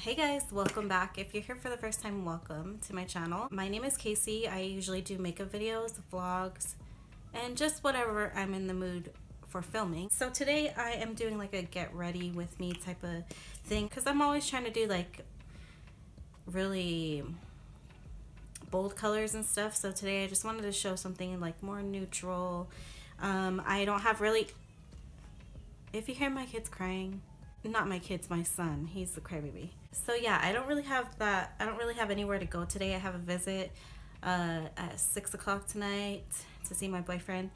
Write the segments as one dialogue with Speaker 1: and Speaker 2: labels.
Speaker 1: Hey guys, welcome back. If you're here for the first time, welcome to my channel. My name is Casey. I usually do makeup videos, vlogs, and just whatever I'm in the mood for filming. So today I am doing like a get ready with me type of thing because I'm always trying to do like really bold colors and stuff. So today I just wanted to show something like more neutral. I don't have really, if you hear my kids crying, not my kids, my son, he's the crybaby. So yeah, I don't really have anywhere to go today. I have a visit at 6 o'clock tonight to see my boyfriend,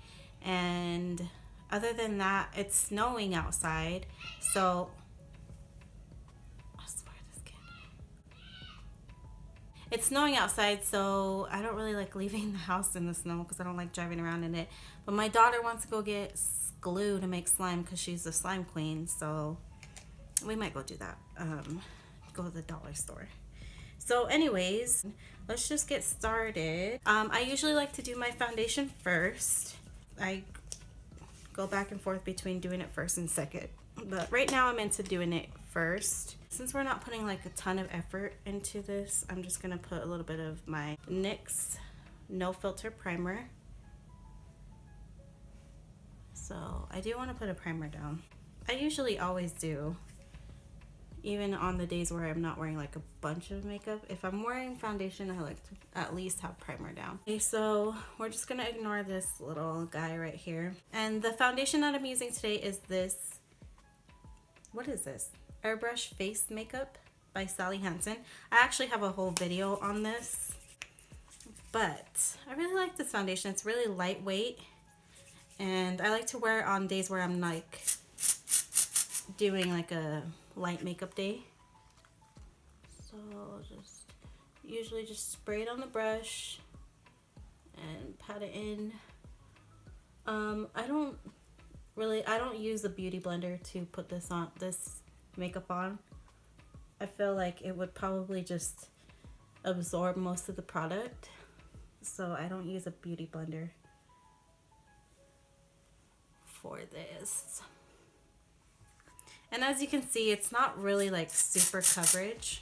Speaker 1: and other than that, it's snowing outside, so I swear this kid. It's snowing outside, so I don't really like leaving the house in the snow because I don't like driving around in it. But my daughter wants to go get glue to make slime because she's the slime queen, so we might go do that. Go to the dollar store. So anyways, let's just get started. I usually like to do my foundation first. I go back and forth between doing it first and second, but right now I'm into doing it first. Since we're not putting like a ton of effort into this, I'm just gonna put a little bit of my NYX No Filter Primer. So I do want to put a primer down. I usually always do, even on the days where I'm not wearing like a bunch of makeup. If I'm wearing foundation, I like to at least have primer down. Okay, so we're just gonna ignore this little guy right here. And the foundation that I'm using today is this, what is this? Airbrush Face Makeup by Sally Hansen. I actually have a whole video on this, but I really like this foundation. It's really lightweight, and I like to wear it on days where I'm like doing like a light makeup day. So I'll just usually just spray it on the brush and pat it in. I don't use a beauty blender to put this makeup on. I feel like it would probably just absorb most of the product, so I don't use a beauty blender for this. And as you can see, it's not really like super coverage.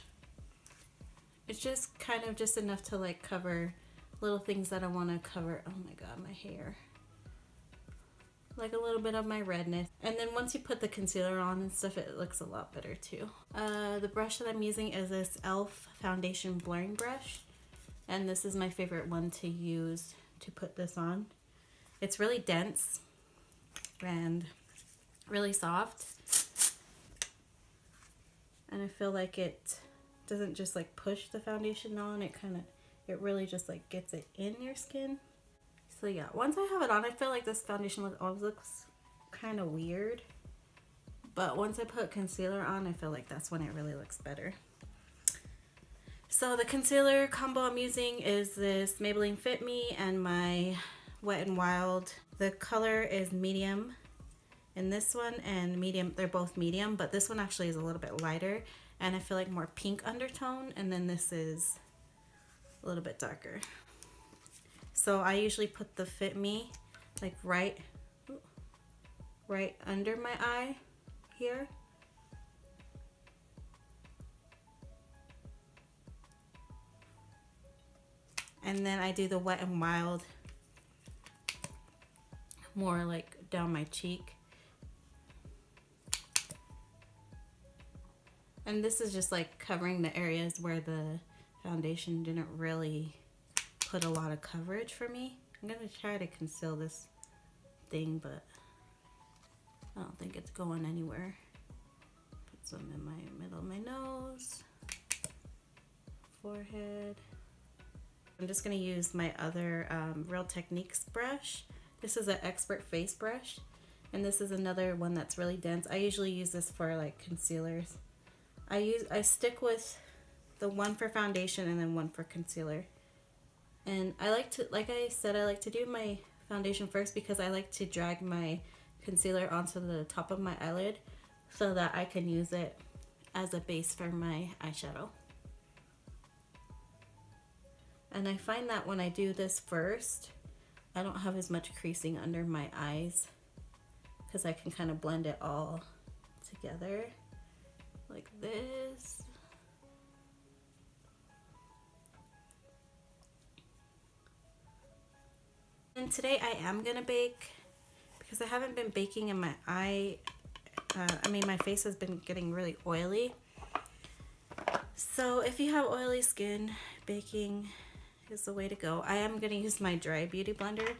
Speaker 1: It's just kind of just enough to like cover little things that I want to cover. Oh my god, my hair. Like a little bit of my redness. And then once you put the concealer on and stuff, it looks a lot better too. The brush that I'm using is this e.l.f. foundation blurring brush. And this is my favorite one to use to put this on. It's really dense and really soft. And I feel like it doesn't just like push the foundation on, it really just like gets it in your skin. So yeah, once I have it on, I feel like this foundation always looks kind of weird. But once I put concealer on, I feel like that's when it really looks better. So the concealer combo I'm using is this Maybelline Fit Me and my Wet n Wild. The color is medium in this one and medium. They're both medium, but this one actually is a little bit lighter and I feel like more pink undertone, and then this is a little bit darker. So I usually put the Fit Me like right under my eye here. And then I do the Wet n Wild more like down my cheek. And this is just like covering the areas where the foundation didn't really put a lot of coverage for me. I'm gonna try to conceal this thing, but I don't think it's going anywhere. Put some in my middle of my nose, forehead. I'm just gonna use my other Real Techniques brush. This is an Expert Face brush, and this is another one that's really dense. I usually use this for like concealers. I stick with the one for foundation and then one for concealer. And I like to, like I said, I like to do my foundation first because I like to drag my concealer onto the top of my eyelid so that I can use it as a base for my eyeshadow. And I find that when I do this first, I don't have as much creasing under my eyes because I can kind of blend it all together like this. And today I am gonna bake because I haven't been baking in my eye. My face has been getting really oily. So if you have oily skin, baking is the way to go. I am gonna use my dry beauty blender.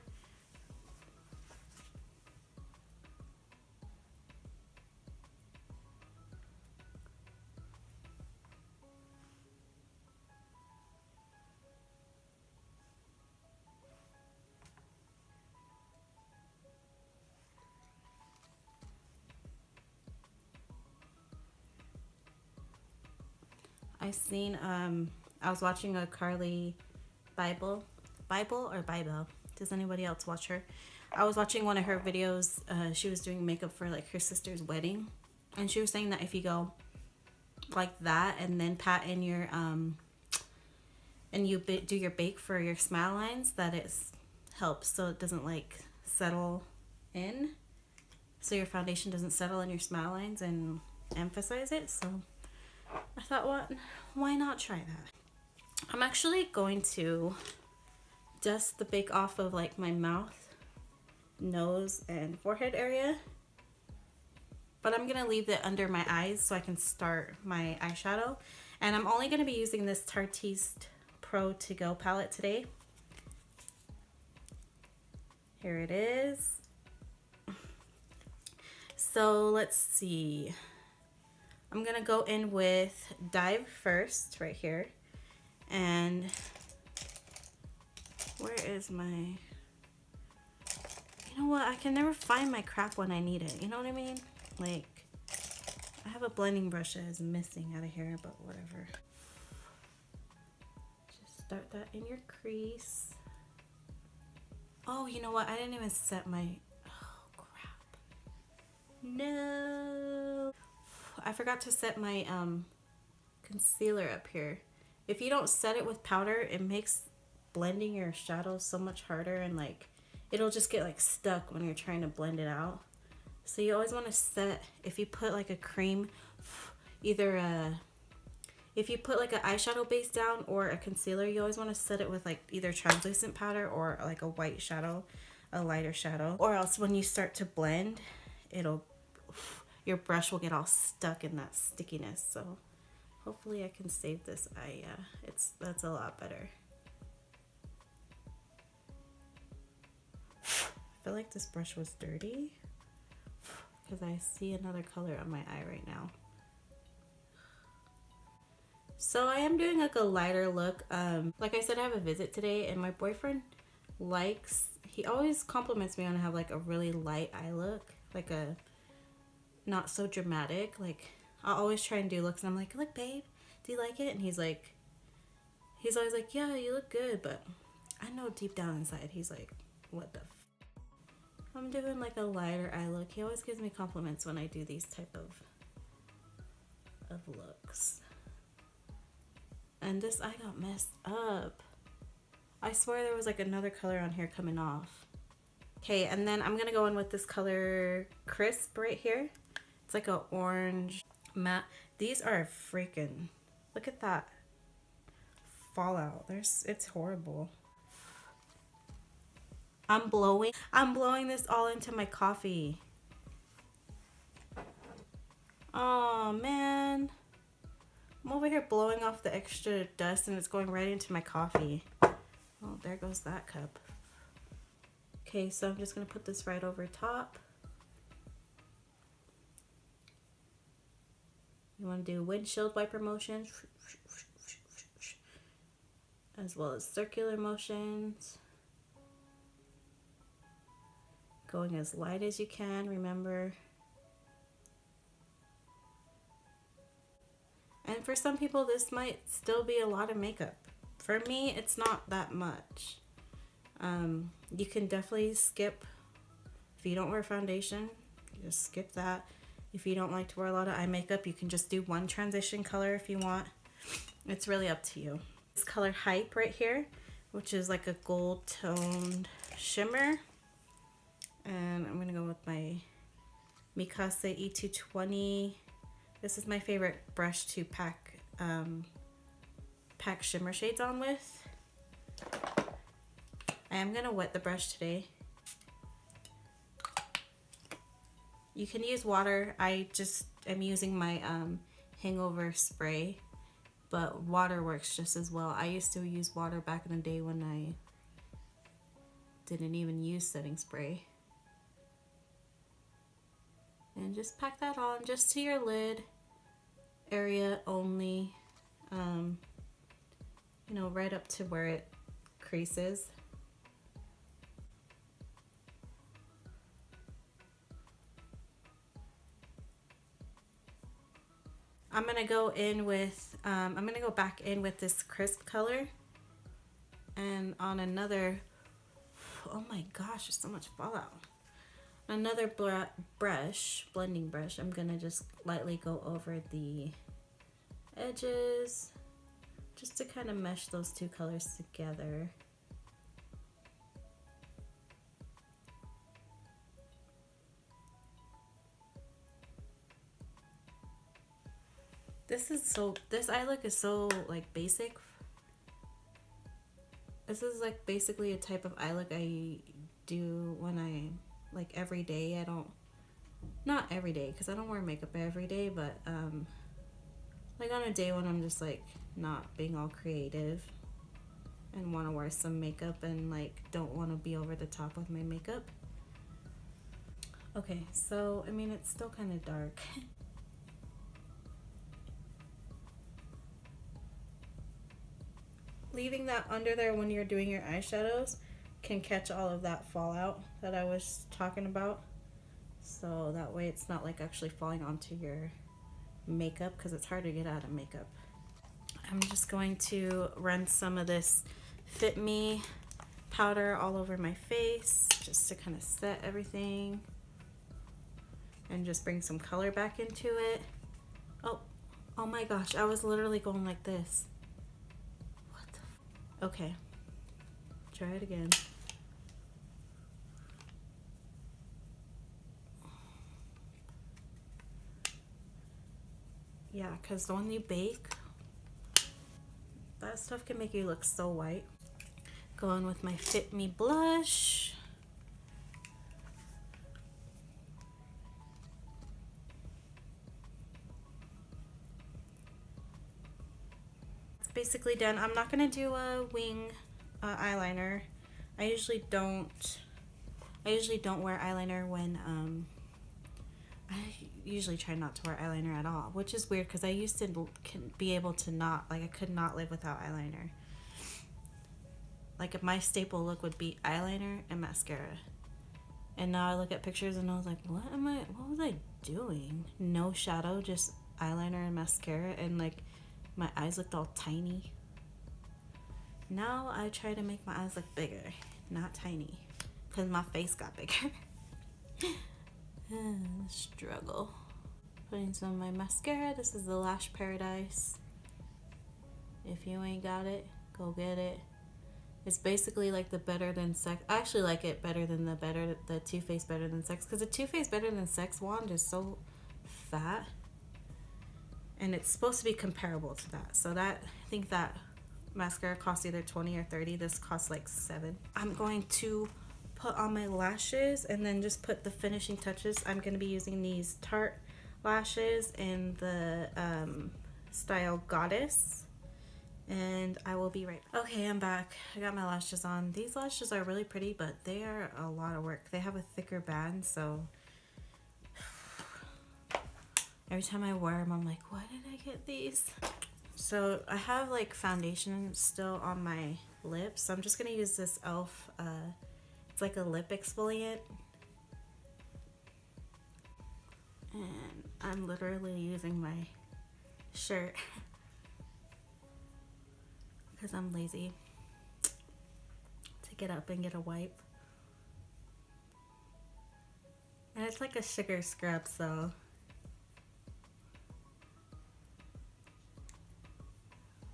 Speaker 1: I was watching a Carly Bible. Does anybody else watch her? I was watching one of her videos. She was doing makeup for like her sister's wedding, and she was saying that if you go like that and then pat in your and you do your bake for your smile lines, that it helps so it doesn't like settle in, so your foundation doesn't settle in your smile lines and emphasize it. So I thought, why not try that? I'm actually going to dust the bake off of like my mouth, nose, and forehead area. But I'm going to leave it under my eyes so I can start my eyeshadow. And I'm only going to be using this Tartiste Pro To Go palette today. Here it is. So let's see. I'm gonna go in with Dive first, right here. And where is my, you know what, I can never find my crap when I need it, you know what I mean? Like, I have a blending brush that is missing out of here, but whatever. Just start that in your crease. Oh, you know what, I didn't even set my, oh crap. No. I forgot to set my concealer up here. If you don't set it with powder, it makes blending your shadows so much harder, and like it'll just get like stuck when you're trying to blend it out. So you always want to set, if you put like a cream, if you put like an eyeshadow base down or a concealer, you always want to set it with like either translucent powder or like a white shadow, a lighter shadow, or else when you start to blend, your brush will get all stuck in that stickiness. So hopefully I can save this eye. Yeah, that's a lot better. I feel like this brush was dirty because I see another color on my eye right now. So I am doing like a lighter look. Like I said, I have a visit today, and my boyfriend he always compliments me on I have like a really light eye look, like a not so dramatic. Like I'll always try and do looks and I'm like, look babe, do you like it? And he's always like, yeah, you look good, but I know deep down inside he's like, what the I'm doing like a lighter eye look. He always gives me compliments when I do these type of looks. And this eye got messed up. I swear there was like another color on here coming off. Okay, and then I'm gonna go in with this color Crisp right here. It's like a orange matte. These are freaking, look at that fallout. It's horrible. I'm blowing this all into my coffee. Oh man. I'm over here blowing off the extra dust and it's going right into my coffee. Oh, there goes that cup. Okay, so I'm just gonna put this right over top. You want to do windshield wiper motions as well as circular motions. Going as light as you can, remember. And for some people, this might still be a lot of makeup. For me, it's not that much. You can definitely skip, if you don't wear foundation, just skip that. If you don't like to wear a lot of eye makeup, you can just do one transition color if you want. It's really up to you. This color Hype right here, which is like a gold toned shimmer. And I'm gonna go with my Mikasa E220. This is my favorite brush to pack shimmer shades on with. I am gonna wet the brush today. You can use water. I just am using my hangover spray, but water works just as well. I used to use water back in the day when I didn't even use setting spray. And just pack that on just to your lid area only, you know, right up to where it creases. I'm gonna go in with, I'm gonna go back in with this crisp color, and on another, oh my gosh, there's so much fallout. Another brush, blending brush, I'm gonna just lightly go over the edges, just to kind of mesh those two colors together. This eye look is so like basic. This is like basically a type of eye look I do when I, like every day. Not every day, because I don't wear makeup every day, but like on a day when I'm just like not being all creative and want to wear some makeup and like don't want to be over the top with my makeup. Okay, so I mean it's still kind of dark. Leaving that under there when you're doing your eyeshadows can catch all of that fallout that I was talking about. So that way it's not like actually falling onto your makeup, because it's hard to get out of makeup. I'm just going to run some of this Fit Me powder all over my face just to kind of set everything and just bring some color back into it. Oh my gosh, I was literally going like this. What the okay, try it again. Yeah, because when you bake, that stuff can make you look so white. Going with my Fit Me blush. It's basically done. I'm not going to do a wing eyeliner. I usually don't wear eyeliner when I usually try not to wear eyeliner at all, which is weird because I used to be able to not, like I could not live without eyeliner. Like if my staple look would be eyeliner and mascara. And now I look at pictures and I was like, what was I doing? No shadow, just eyeliner and mascara, and like my eyes looked all tiny. Now I try to make my eyes look bigger, not tiny, because my face got bigger. Struggle. Putting some of my mascara. This is the Lash Paradise. If you ain't got it, go get it. It's basically like the Better Than Sex. I actually like it better than the Too Faced Better Than Sex, because the Too Faced Better Than Sex wand is so fat, and it's supposed to be comparable to that. So that, I think that mascara costs either 20 or 30. This costs like 7. I'm going to put on my lashes and then just put the finishing touches. I'm going to be using these Tarte lashes in the style Goddess, and I will be right back. Okay, I'm back. I got my lashes on. These lashes are really pretty, but they are a lot of work. They have a thicker band, so every time I wear them, I'm like, why did I get these? So I have like foundation still on my lips, so I'm just going to use this e.l.f. It's like a lip exfoliant. And I'm literally using my shirt because I'm lazy to get up and get a wipe. And it's like a sugar scrub, so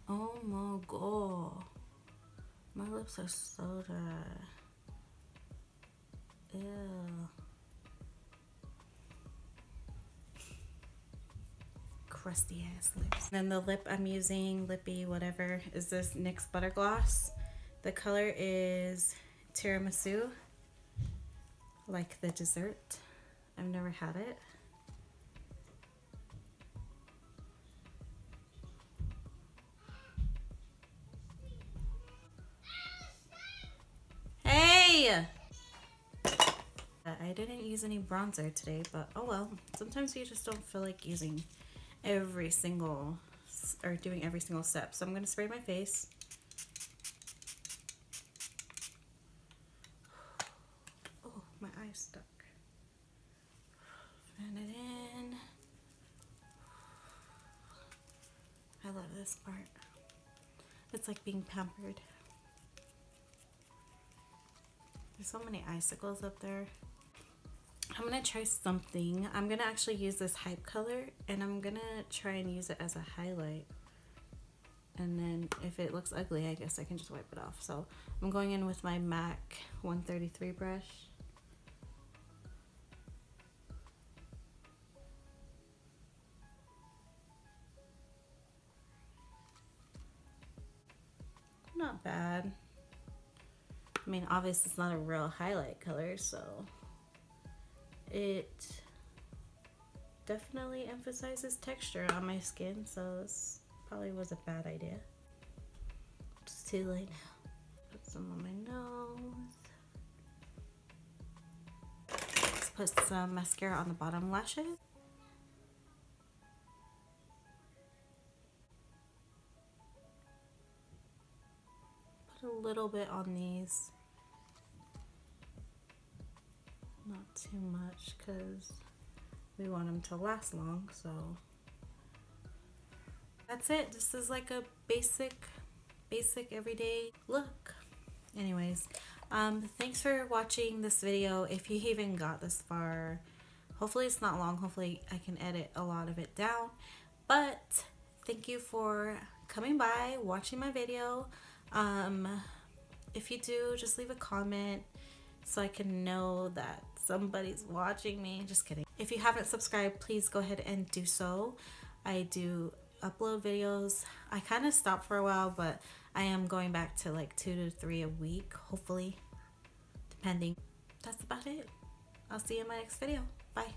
Speaker 1: oh my god, my lips are so dry. Ew. Crusty ass lips. And then the lip I'm using, lippy whatever, is this NYX Butter Gloss. The color is tiramisu, like the dessert. I've never had it. Hey! I didn't use any bronzer today, but oh well. Sometimes you just don't feel like using every single, or doing every single step. So I'm going to spray my face. Oh, my eye's stuck. Fan it in. I love this part. It's like being pampered. There's so many icicles up there. I'm gonna try something. I'm gonna actually use this Hype color and I'm gonna try and use it as a highlight. And then if it looks ugly, I guess I can just wipe it off. So I'm going in with my MAC 133 brush. Not bad. I mean, obviously it's not a real highlight color, so it definitely emphasizes texture on my skin, so this probably was a bad idea. It's too late now. Put some on my nose. Let's put some mascara on the bottom lashes. Put a little bit on these. Not too much because we want them to last long, so that's it. This is like a basic everyday look. Anyways, thanks for watching this video. If you even got this far, hopefully it's not long. Hopefully I can edit a lot of it down, but thank you for coming by, watching my video. If you do, just leave a comment so I can know that somebody's watching me. Just kidding. If you haven't subscribed, please go ahead and do so. I do upload videos. I kind of stopped for a while, but I am going back to like 2 to 3 a week, hopefully, depending. That's about it. I'll see you in my next video. Bye.